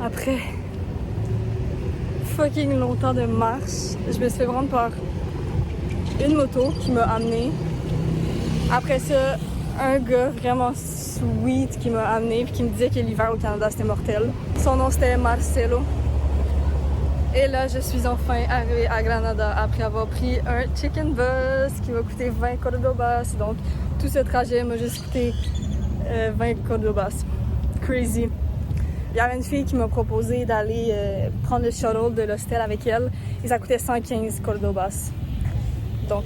Après fucking longtemps de marche, je me suis fait prendre par une moto qui m'a amenée. Après ça, un gars vraiment sweet qui m'a amenée puis qui me disait que l'hiver au Canada c'était mortel. Son nom c'était Marcelo. Et là, je suis enfin arrivée à Granada après avoir pris un chicken bus qui m'a coûté 20 cordobas. Donc, tout ce trajet m'a juste coûté 20 cordobas. Crazy. Il y avait une fille qui m'a proposé d'aller prendre le shuttle de l'hostel avec elle et ça coûtait 115 cordobas. Donc,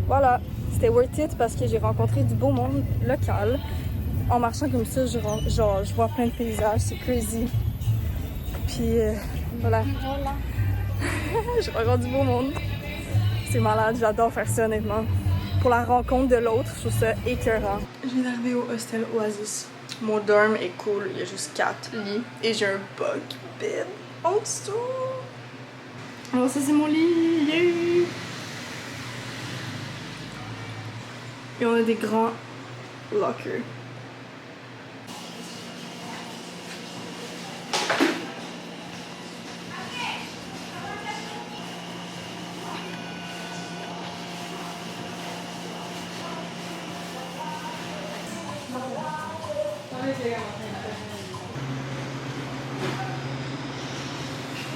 voilà. C'était worth it parce que j'ai rencontré du beau monde local. En marchant comme ça, je vois plein de paysages. C'est crazy. Puis, voilà. Je rencontre du beau monde. C'est malade, j'adore faire ça honnêtement. Pour la rencontre de l'autre, je trouve ça écœurant. Je viens d'arriver au hostel Oasis. Mon dorm est cool, il y a juste 4 lits. Et j'ai un bunk bed en dessous. Alors ça c'est mon lit, yeah! Et on a des grands lockers.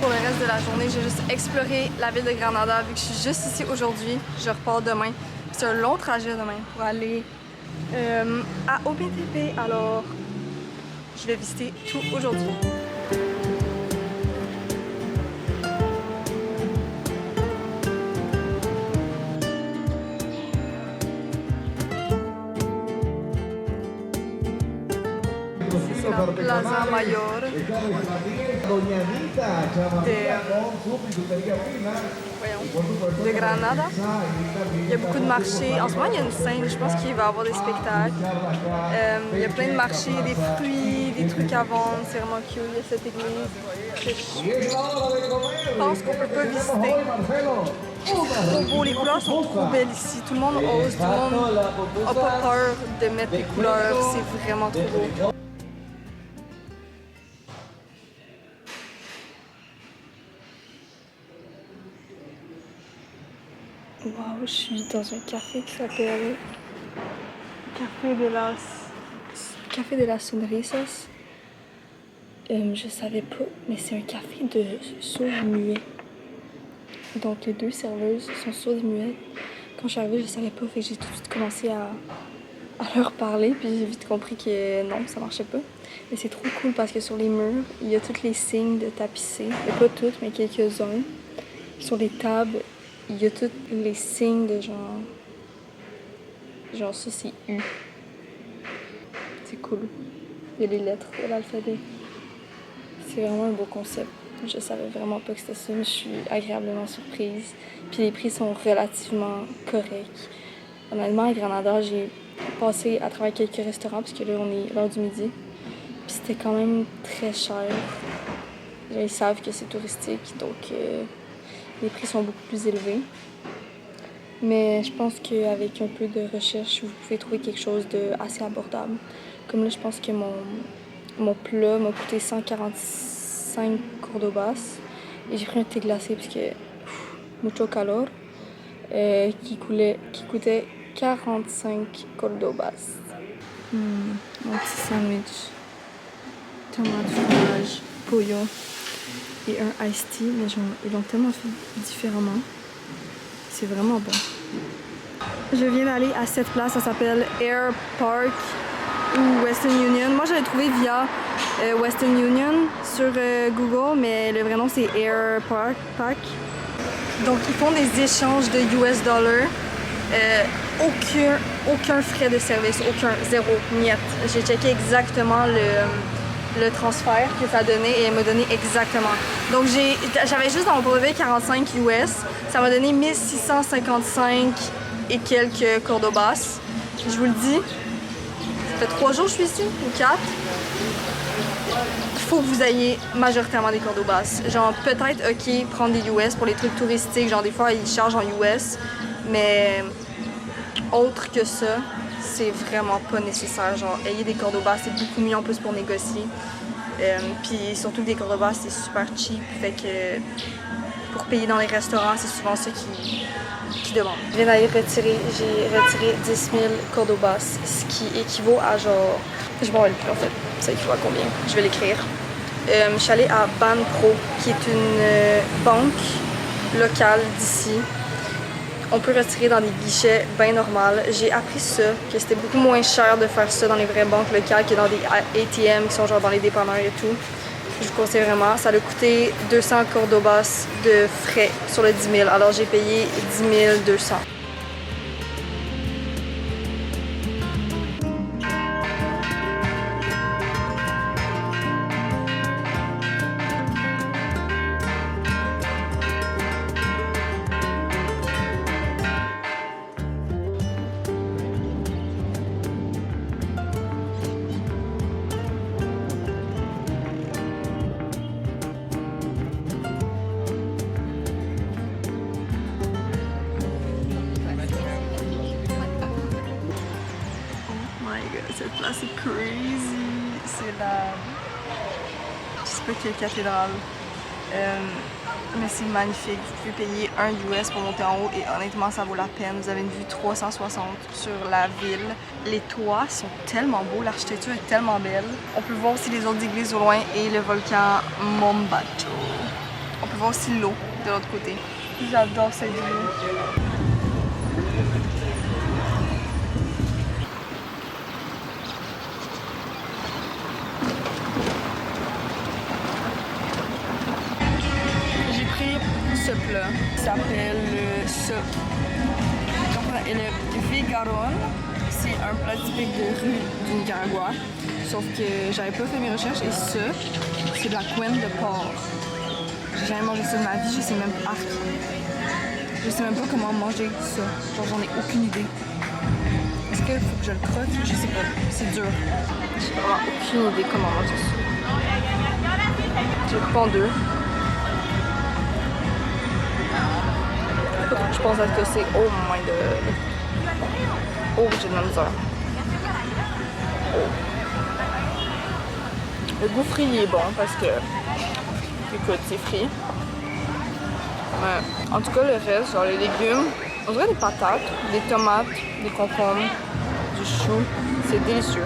Pour le reste de la journée, j'ai juste exploré la ville de Granada. Vu que je suis juste ici aujourd'hui, je repars demain. C'est un long trajet demain pour aller à OBTP. Alors, je vais visiter tout aujourd'hui. C'est la Plaza Mayor de Granada. Il y a beaucoup de marchés. En ce moment, il y a une scène, je pense qu'il va y avoir des spectacles. Il y a plein de marchés, des fruits, des trucs à vendre. C'est vraiment cute. Il y a cette église. Je pense qu'on peut pas visiter. Trop beau, les couleurs sont trop belles ici. Tout le monde ose, tout le monde n'a pas peur de mettre les couleurs. C'est vraiment trop beau. Wow, je suis dans un café qui s'appelle Café de las Sonrisas. Je savais pas, mais c'est un café de sourds muets. Donc les deux serveuses sont sourdes muettes. Quand je suis arrivée, je savais pas, fait que j'ai tout de suite commencé à leur parler, puis j'ai vite compris que non, ça marchait pas. Mais c'est trop cool parce que sur les murs, il y a tous les signes de tapissés. Pas toutes, mais quelques-uns. Sur les tables, il y a tous les signes de genre ça c'est U. C'est cool. Il y a les lettres de l'alphabet. C'est vraiment un beau concept. Je savais vraiment pas que c'était ça, mais je suis agréablement surprise. Puis les prix sont relativement corrects. Honnêtement, à Granada, j'ai passé à travers quelques restaurants parce que là on est l'heure du midi. Puis c'était quand même très cher. Ils savent que c'est touristique, donc les prix sont beaucoup plus élevés. Mais je pense qu'avec un peu de recherche, vous pouvez trouver quelque chose d'assez abordable. Comme là, je pense que mon plat m'a coûté 145 cordobas. Et j'ai pris un thé glacé parce que mucho calor, qui coûtait 45 cordobas. Un petit sandwich, tomate, fromage, pollo et un iced tea, mais ils l'ont tellement fait différemment. C'est vraiment bon. Je viens d'aller à cette place, ça s'appelle Air Park ou Western Union. Moi, j'avais trouvé via Western Union sur Google, mais le vrai nom c'est Air Park. Donc, ils font des échanges de US dollars. Aucun frais de service, zéro, niet. J'ai checké exactement le transfert que ça donnait et elle m'a donné exactement. Donc j'avais juste dans mon brevet 45 US, ça m'a donné 1655 et quelques cordobas. Je vous le dis, ça fait 3 jours que je suis ici, ou 4. Il faut que vous ayez majoritairement des cordobas. Genre peut-être ok prendre des US pour les trucs touristiques, genre des fois ils chargent en US, mais autre que ça, c'est vraiment pas nécessaire. Genre ayez des cordobas, c'est beaucoup mieux en plus pour négocier. Puis surtout que des Cordoba, c'est super cheap. Fait que pour payer dans les restaurants, c'est souvent ceux qui demandent. Je viens d'aller retirer, j'ai retiré 10 000 Cordobas, ce qui équivaut à genre... Je m'en rappelle plus en fait, ça équivaut à combien? Je vais l'écrire. Je suis allée à Banpro, qui est une banque locale d'ici. On peut retirer dans des guichets bien normales. J'ai appris ça, que c'était beaucoup moins cher de faire ça dans les vraies banques locales que dans des ATM qui sont genre dans les dépanneurs et tout. Je vous conseille vraiment. Ça a coûté 200 Cordobas de frais sur le 10 000. Alors j'ai payé 10 200. Cette place est crazy. C'est la... Je sais pas quelle cathédrale. Mais c'est magnifique. Vous pouvez payer 1 US pour monter en haut et honnêtement ça vaut la peine. Vous avez une vue 360 sur la ville. Les toits sont tellement beaux, l'architecture est tellement belle. On peut voir aussi les autres églises au loin et le volcan Mombacho. On peut voir aussi l'eau de l'autre côté. J'adore cette vue. Ce plat s'appelle le Vigaron. C'est un plat typique de rue du Nicaragua. Sauf que j'avais pas fait mes recherches et ça, c'est de la couenne de porc. J'ai jamais mangé ça de ma vie, je sais même pas. Je sais même pas comment manger ça. Genre j'en ai aucune idée. Est-ce qu'il faut que je le croque? Je sais pas. C'est dur. J'ai vraiment aucune idée comment manger ça. Je le coupe en deux. Je pense que c'est oh my god. Oh, j'ai de la misère. Oh. Le goût frit est bon parce que, écoute, c'est frit. En tout cas, le reste, genre les légumes, on dirait des patates, des tomates, des concombres, du chou. C'est délicieux.